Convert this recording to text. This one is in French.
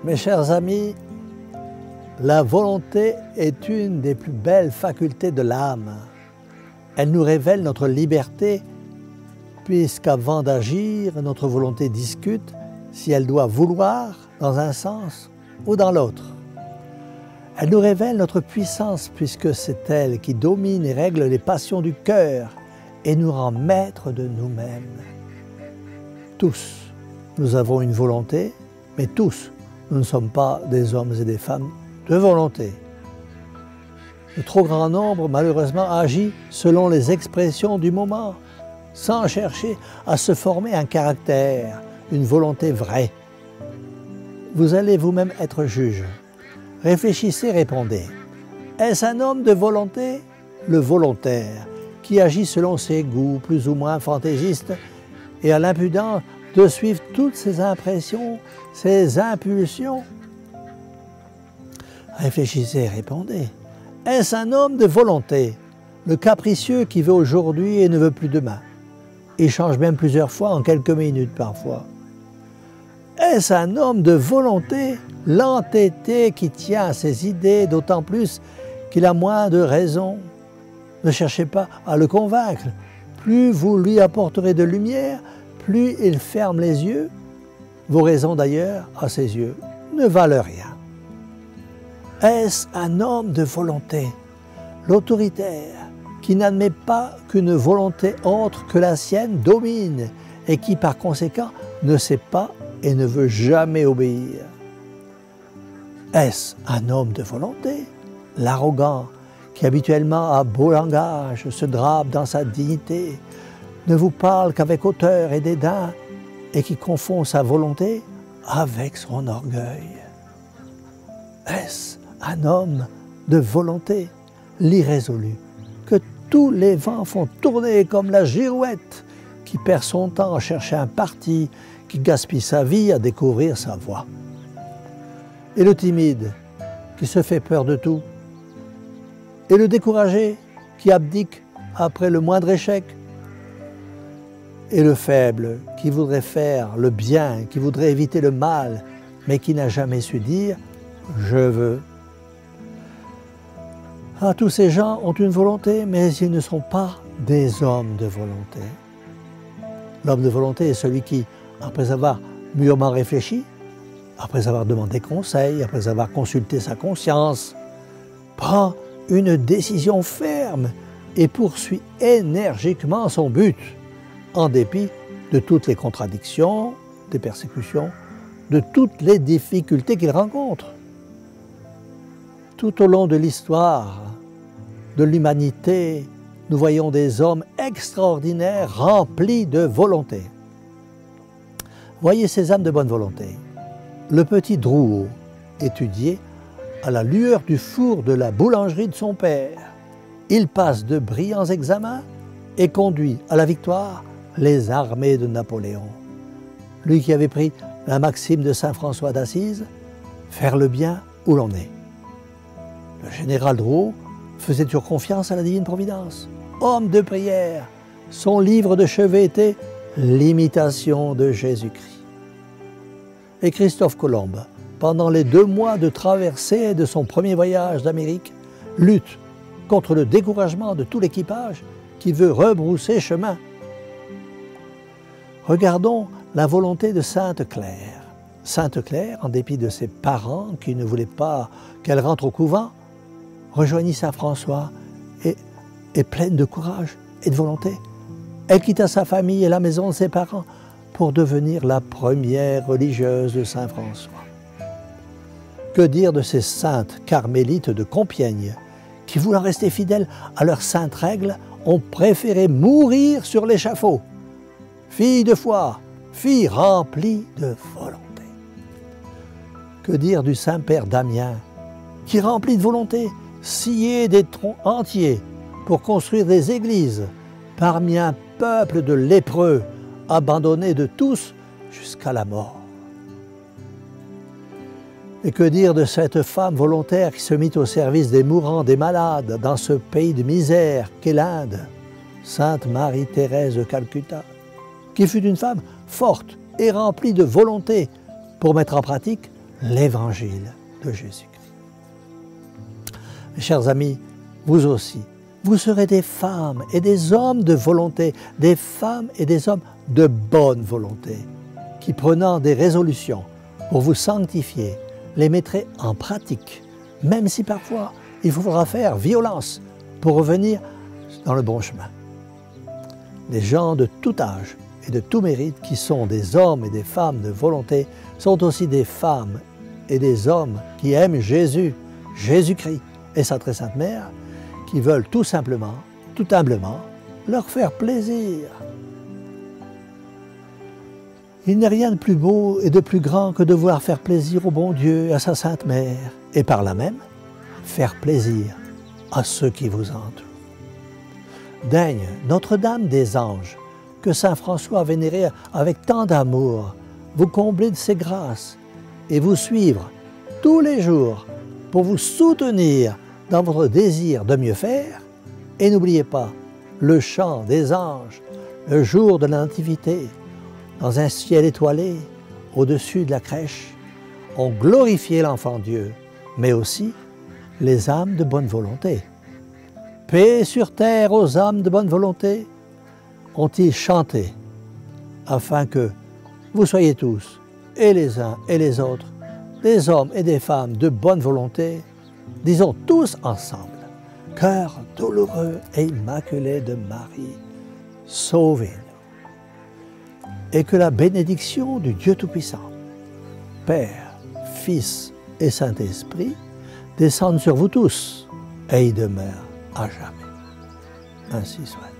Mes chers amis, la volonté est une des plus belles facultés de l'âme. Elle nous révèle notre liberté, puisqu'avant d'agir, notre volonté discute si elle doit vouloir dans un sens ou dans l'autre. Elle nous révèle notre puissance, puisque c'est elle qui domine et règle les passions du cœur et nous rend maîtres de nous-mêmes. Tous, nous avons une volonté, mais tous, nous ne sommes pas des hommes et des femmes de volonté. Le trop grand nombre, malheureusement, agit selon les expressions du moment, sans chercher à se former un caractère, une volonté vraie. Vous allez vous-même être juge. Réfléchissez, répondez. Est-ce un homme de volonté? Le volontaire, qui agit selon ses goûts plus ou moins fantaisistes et a l'impudence de suivre toutes ses impressions, ses impulsions. Réfléchissez, répondez. Est-ce un homme de volonté? Le capricieux qui veut aujourd'hui et ne veut plus demain. Il change même plusieurs fois en quelques minutes parfois. Est-ce un homme de volonté? L'entêté qui tient à ses idées, d'autant plus qu'il a moins de raison. Ne cherchez pas à le convaincre. Plus vous lui apporterez de lumière, plus il ferme les yeux. Vos raisons d'ailleurs, à ses yeux, ne valent rien. Est-ce un homme de volonté? L'autoritaire, qui n'admet pas qu'une volonté autre que la sienne domine et qui par conséquent ne sait pas et ne veut jamais obéir. Est-ce un homme de volonté? L'arrogant, qui habituellement a beau langage, se drape dans sa dignité, ne vous parle qu'avec hauteur et dédain et qui confond sa volonté avec son orgueil. Est-ce un homme de volonté? L'irrésolu, que tous les vents font tourner comme la girouette, qui perd son temps à chercher un parti, qui gaspille sa vie à découvrir sa voie. Et le timide, qui se fait peur de tout. Et le découragé, qui abdique après le moindre échec. Et le faible, qui voudrait faire le bien, qui voudrait éviter le mal, mais qui n'a jamais su dire « je veux ». Ah, tous ces gens ont une volonté, mais ils ne sont pas des hommes de volonté. L'homme de volonté est celui qui, après avoir mûrement réfléchi, après avoir demandé conseil, après avoir consulté sa conscience, prend une décision ferme et poursuit énergiquement son but, en dépit de toutes les contradictions, des persécutions, de toutes les difficultés qu'il rencontre. Tout au long de l'histoire de l'humanité, nous voyons des hommes extraordinaires remplis de volonté. Voyez ces âmes de bonne volonté. Le petit Drouot, étudié à la lueur du four de la boulangerie de son père. Il passe de brillants examens et conduit à la victoire les armées de Napoléon. Lui qui avait pris la maxime de saint François d'Assise, faire le bien où l'on est. Le général Drouot faisait toujours confiance à la divine providence. Homme de prière, son livre de chevet était l'imitation de Jésus-Christ. Et Christophe Colomb, pendant les 2 mois de traversée de son premier voyage d'Amérique, lutte contre le découragement de tout l'équipage qui veut rebrousser chemin. Regardons la volonté de Sainte Claire. Sainte Claire, en dépit de ses parents qui ne voulaient pas qu'elle rentre au couvent, rejoignit saint François et pleine de courage et de volonté. Elle quitta sa famille et la maison de ses parents pour devenir la première religieuse de saint François. Que dire de ces saintes carmélites de Compiègne qui, voulant rester fidèles à leurs saintes règles, ont préféré mourir sur l'échafaud. Filles de foi, filles remplies de volonté. Que dire du Saint-Père Damien qui, rempli de volonté, sciait des troncs entiers pour construire des églises parmi un peuple de lépreux abandonnés de tous jusqu'à la mort. Et que dire de cette femme volontaire qui se mit au service des mourants, des malades, dans ce pays de misère qu'est l'Inde, Sainte Marie-Thérèse de Calcutta, qui fut une femme forte et remplie de volonté pour mettre en pratique l'évangile de Jésus-Christ. Mes chers amis, vous aussi, vous serez des femmes et des hommes de volonté, des femmes et des hommes de bonne volonté, qui prenant des résolutions pour vous sanctifier, les mettrez en pratique, même si parfois il vous faudra faire violence pour revenir dans le bon chemin. Les gens de tout âge et de tout mérite qui sont des hommes et des femmes de volonté sont aussi des femmes et des hommes qui aiment Jésus, Jésus-Christ et sa très sainte mère, qui veulent tout simplement, tout humblement, leur faire plaisir. Il n'y a rien de plus beau et de plus grand que de vouloir faire plaisir au bon Dieu et à sa sainte mère, et par là même, faire plaisir à ceux qui vous entourent. Daigne Notre-Dame des Anges, que saint François a vénérée avec tant d'amour, vous combler de ses grâces et vous suivre tous les jours pour vous soutenir dans votre désir de mieux faire. Et n'oubliez pas le chant des anges, le jour de la Nativité, dans un ciel étoilé, au-dessus de la crèche, ont glorifié l'enfant Dieu, mais aussi les âmes de bonne volonté. Paix sur terre aux âmes de bonne volonté, ont-ils chanté, afin que vous soyez tous, et les uns et les autres, des hommes et des femmes de bonne volonté, disons tous ensemble, cœur douloureux et immaculé de Marie, sauvez-nous. Et que la bénédiction du Dieu Tout-Puissant, Père, Fils et Saint-Esprit, descende sur vous tous et y demeure à jamais. Ainsi soit.